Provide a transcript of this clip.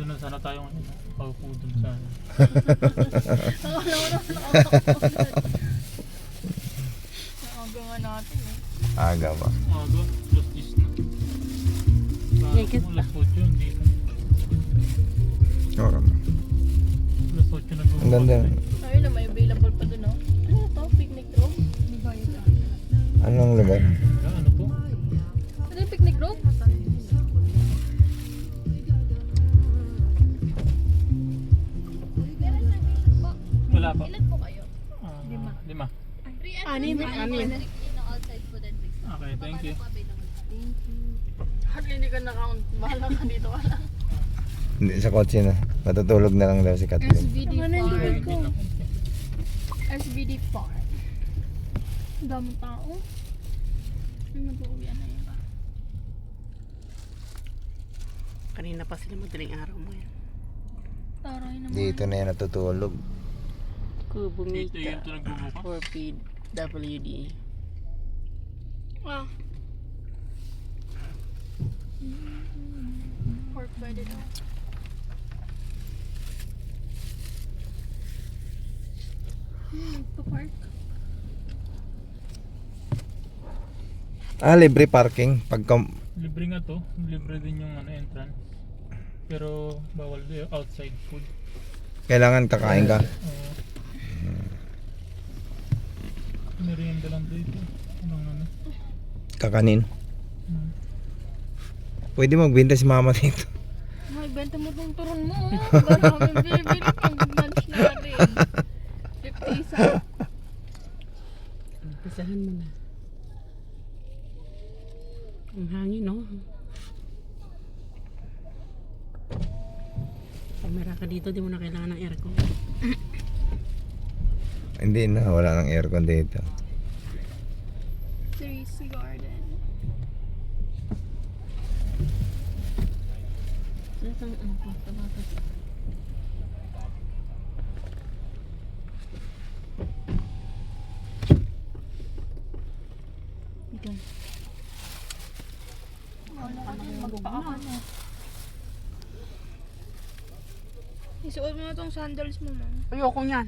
doon na sana tayo ngayon. Paupo doon sana. Ako naman nakakapagod. Nakaga nga natin eh. Aga ba? Umaga, plus 10 na. Yakit Parang alas 8 yun dito. Oo. Alas 8 na gumawa. Ang ganda. Ayun na, may available pa dun oh. Ano to? Picnic room? May bayad na. Anong lugar? Ano to? Ano yung picnic room? Wala pa. Ilan po kayo? Lima. Anim. outside food and drinks. Okay, thank you. Hardly hindi ka na-count. Bahala ka dito ka lang. Hindi, sa kotse na. Matutulog na lang daw si Kathleen. SBD Ano yung Farm. likod ko? SBD Farm. Ang daming tao. Ay, mag-uwi na yun ba? Kanina pa sila madaling araw mo yan. Taray naman. Dito na yan natutulog. Kubo Dito Mika yun ito nagbubukas. for PWD. Ah. Pork pwede daw. Nagpa-park. Libre parking. Pagka... Libre nga to. Libre din yung entrance. Pero bawal outside food. Kailangan kakain ka. Merienda lang dito. Anong Kakanin. Pwede magbenta si mama dito. May benta mo tong turon mo. Maraming bibili pang lunch natin. 50 isa. Pisahan mo na. Ang hangin, no? Kamera ka dito, di mo na kailangan ng aircon. Hindi na, wala nang aircon dito. Trees Garden. Saan ang pagkabatas? Ito. Wala ka din magpaakan mo. Isuot mo na tong sandals mo, ma. Ayoko niyan.